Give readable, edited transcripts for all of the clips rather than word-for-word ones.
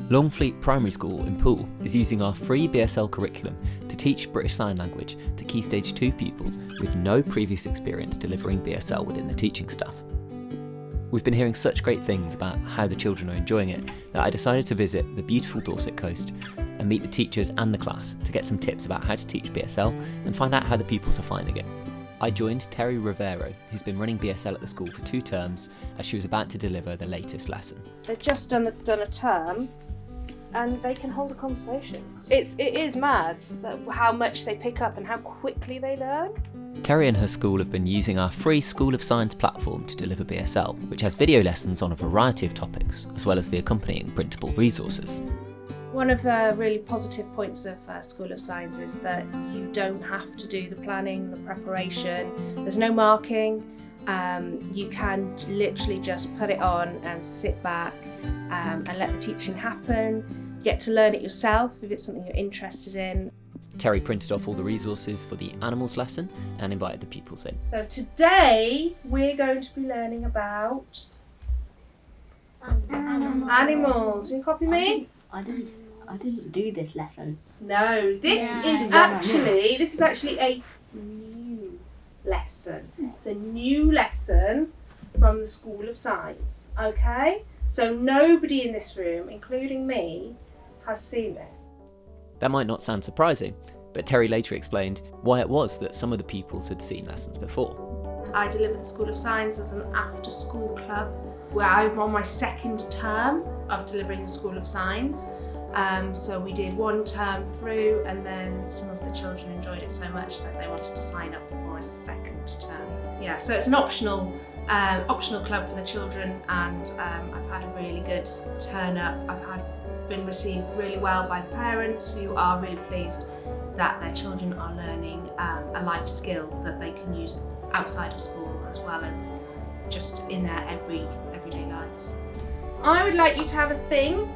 Longfleet Primary School in Poole is using our free BSL curriculum to teach British Sign Language to Key Stage 2 pupils with no previous experience delivering BSL within the teaching staff. We've been hearing such great things about how the children are enjoying it that I decided to visit the beautiful Dorset coast and meet the teachers and the class to get some tips about how to teach BSL and find out how the pupils are finding it. I joined Terry Rivero, who's been running BSL at the school for 2 terms, as she was about to deliver the latest lesson. They've just done a term and they can hold a conversation. It is mad how much they pick up and how quickly they learn. Terry and her school have been using our free School of Science platform to deliver BSL, which has video lessons on a variety of topics, as well as the accompanying printable resources. One of the really positive points of School of Science is that you don't have to do the planning, the preparation, there's no marking. You can literally just put it on and sit back and let the teaching happen. You get to learn it yourself if it's something you're interested in. Terry printed off all the resources for the animals lesson and invited the pupils in. So today we're going to be learning about animals. You copy me? I didn't do this lesson. No, this is actually a new lesson. It's a new lesson from the School of Science, okay? So nobody in this room, including me, has seen this. That might not sound surprising, but Terry later explained why it was that some of the pupils had seen lessons before. I deliver the School of Science as an after-school club where I'm on my 2nd term of delivering the School of Science. So we did 1 term through, and then some of the children enjoyed it so much that they wanted to sign up for a 2nd term. Yeah, so it's an optional club for the children, and I've had a really good turn up. Been received really well by the parents, who are really pleased that their children are learning a life skill that they can use outside of school as well as just in their everyday lives. I would like you to have a think.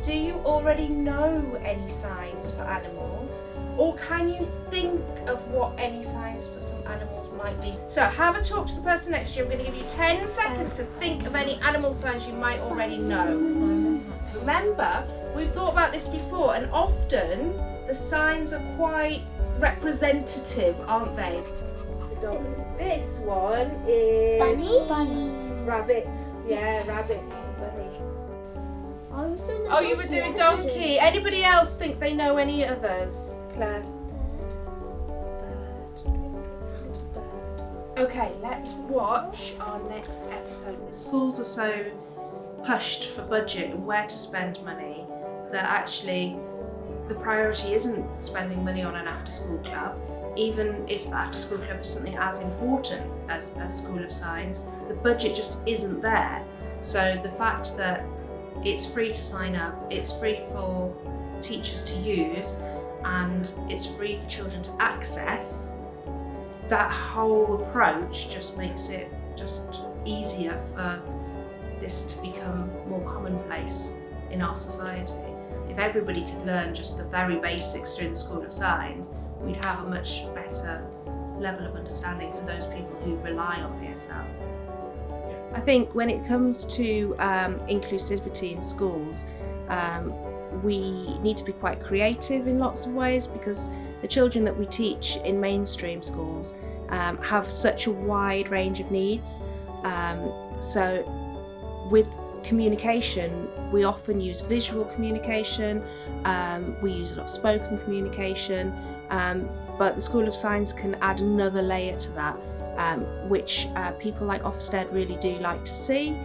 Do you already know any signs for animals? Or can you think of what any signs for some animals might be? So have a talk to the person next to you. I'm going to give you 10 seconds to think of any animal signs you might already know. Remember, we've thought about this before, and often the signs are quite representative, aren't they? This one is... Bunny. Rabbit. Yeah, rabbit. Bunny. Oh, you were doing donkey. Anybody else think they know any others? Claire? Bird. Okay, let's watch our next episode. Schools are so pushed for budget and where to spend money that actually the priority isn't spending money on an after-school club. Even if the after-school club is something as important as School of Science, the budget just isn't there. So the fact that it's free to sign up, it's free for teachers to use, and it's free for children to access, that whole approach just makes it just easier for this to become more commonplace in our society. If everybody could learn just the very basics through the School of Science, we'd have a much better level of understanding for those people who rely on BSL. I think when it comes to inclusivity in schools, we need to be quite creative in lots of ways, because the children that we teach in mainstream schools have such a wide range of needs. So with communication, we often use visual communication, we use a lot of spoken communication, but the School of Science can add another layer to that, which people like Ofsted really do like to see.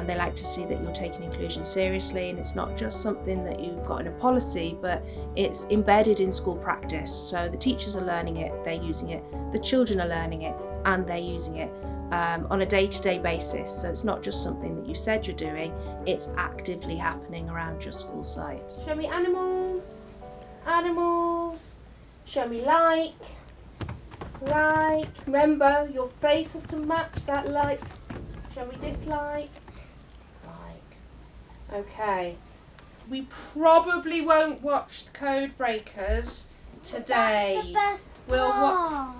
They like to see that you're taking inclusion seriously, and it's not just something that you've got in a policy, but it's embedded in school practice. So the teachers are learning it, they're using it, the children are learning it, and they're using it on a day-to-day basis. So it's not just something that you said you're doing, it's actively happening around your school site. Show me animals, animals, show me like, remember your face has to match that like, show me dislike, like. Okay, we probably won't watch the Code Breakers today. That's the best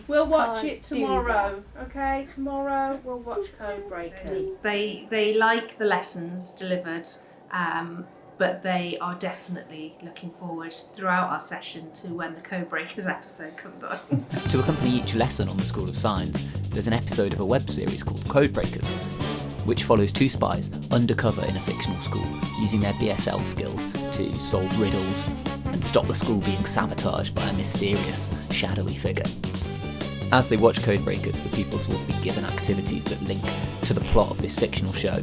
We'll watch it tomorrow. Okay, tomorrow we'll watch Code Breakers. They like the lessons delivered But they are definitely looking forward throughout our session to when the Code Breakers episode comes on. To accompany each lesson on the School of Signs, there's an episode of a web series called Code Breakers, which follows two spies undercover in a fictional school, using their BSL skills to solve riddles and stop the school being sabotaged by a mysterious, shadowy figure. As they watch Code Breakers, the pupils will be given activities that link to the plot of this fictional show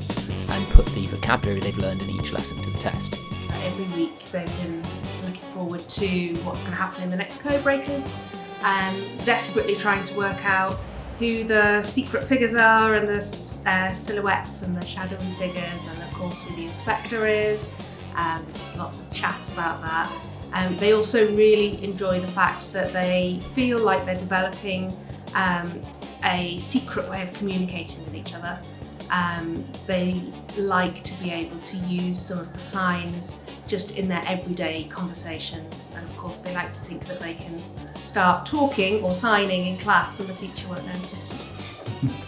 and put the vocabulary they've learned in each lesson to the test. Every week they've been looking forward to what's going to happen in the next Code Breakers, desperately trying to work out who the secret figures are and the silhouettes and the shadowy figures, and of course who the inspector is. There's lots of chat about that. They also really enjoy the fact that they feel like they're developing a secret way of communicating with each other. They like to be able to use some of the signs just in their everyday conversations, and of course they like to think that they can start talking or signing in class and the teacher won't notice.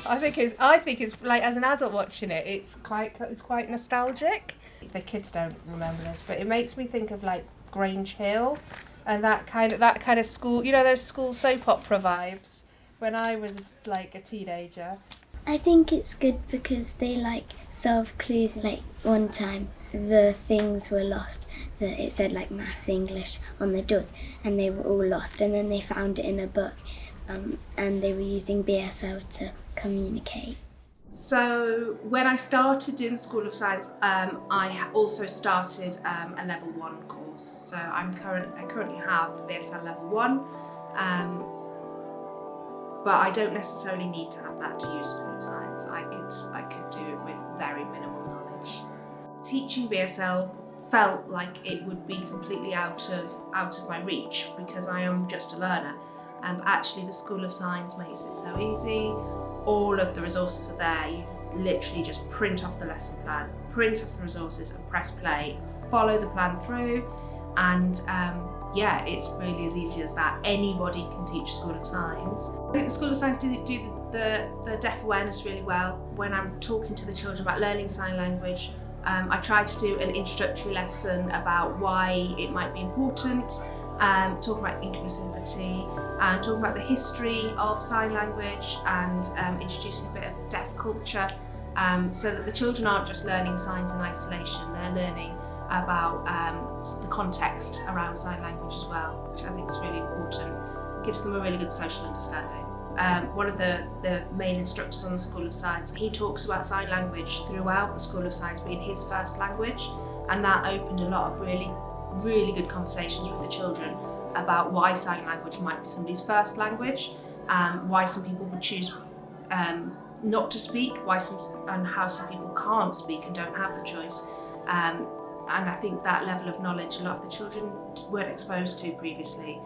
I think it's like, as an adult watching it, it's quite nostalgic. The kids don't remember this, but it makes me think of like Grange Hill and that kind of school, you know, those school soap opera vibes when I was like a teenager. I think it's good because they like solve clues. Like one time the things were lost, that it said like maths, English on the doors, and they were all lost, and then they found it in a book, and they were using BSL to communicate. So when I started doing the School of Science, I also started a level 1 course. So I currently have BSL level 1, but I don't necessarily need to have that to use School of Science. I could do it with very minimal knowledge. Teaching BSL felt like it would be completely out of my reach because I am just a learner. But actually the School of Science makes it so easy. All of the resources are there. You literally just print off the lesson plan, print off the resources and press play, follow the plan through, and it's really as easy as that. Anybody can teach School of Signs. I think the School of Signs do the deaf awareness really well. When I'm talking to the children about learning sign language, I try to do an introductory lesson about why it might be important, talking about inclusivity, and talking about the history of sign language, and introducing a bit of deaf culture, so that the children aren't just learning signs in isolation, they're learning about the context around sign language as well, which I think is really important. Gives them a really good social understanding. One of the main instructors on the School of Science, he talks about sign language throughout the School of Science being his first language, and that opened a lot of really good conversations with the children about why sign language might be somebody's first language, why some people would choose not to speak, and how some people can't speak and don't have the choice. And I think that level of knowledge a lot of the children weren't exposed to previously.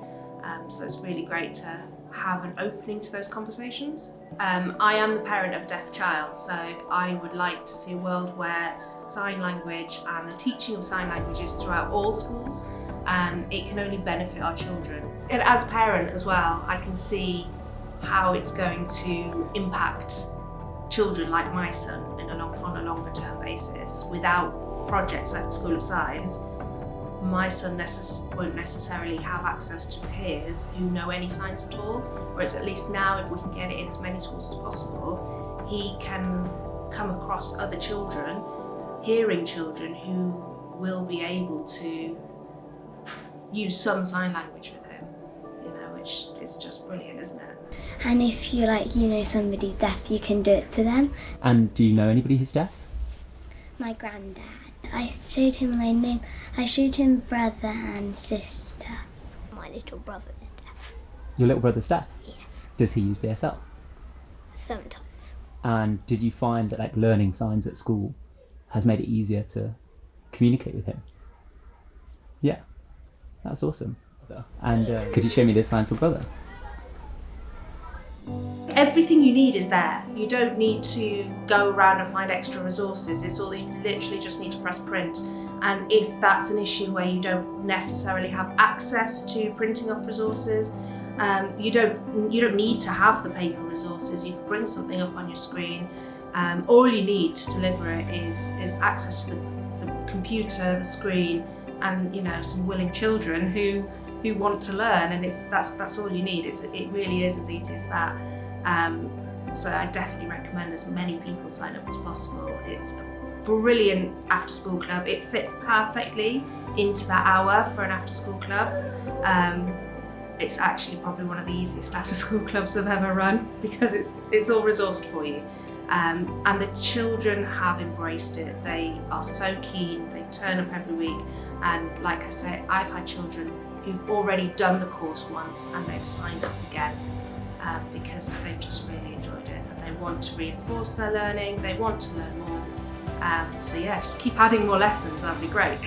So it's really great to have an opening to those conversations. I am the parent of a deaf child, so I would like to see a world where sign language and the teaching of sign languages throughout all schools, it can only benefit our children. And as a parent as well, I can see how it's going to impact children like my son on a longer term basis. Without projects like the School of Science, my son won't necessarily have access to peers who know any science at all, whereas at least now, if we can get it in as many schools as possible, he can come across other children, hearing children who will be able to use some sign language with him, which is just brilliant, isn't it? And if you somebody deaf, you can do it to them. And do you know anybody who's deaf? My granddad. I showed him my name. I showed him brother and sister. My little brother is deaf. Your little brother's deaf? Yes. Does he use BSL? Sometimes. And did you find that learning signs at school has made it easier to communicate with him? Yeah, that's awesome. And could you show me this sign for brother? Everything you need is there. You don't need to go around and find extra resources. It's all, you literally just need to press print. And if that's an issue where you don't necessarily have access to printing off resources, you don't need to have the paper resources. You can bring something up on your screen. All you need to deliver it is access to the computer, the screen, and some willing children who want to learn, and that's all you need. It really is as easy as that. So I definitely recommend as many people sign up as possible. It's a brilliant after school club. It fits perfectly into that hour for an after school club. It's actually probably one of the easiest after school clubs I've ever run, because it's all resourced for you. And the children have embraced it. They are so keen, they turn up every week, and like I say, I've had children who've already done the course once and they've signed up again because they've just really enjoyed it, and they want to reinforce their learning, they want to learn more. So yeah, just keep adding more lessons, that'd be great.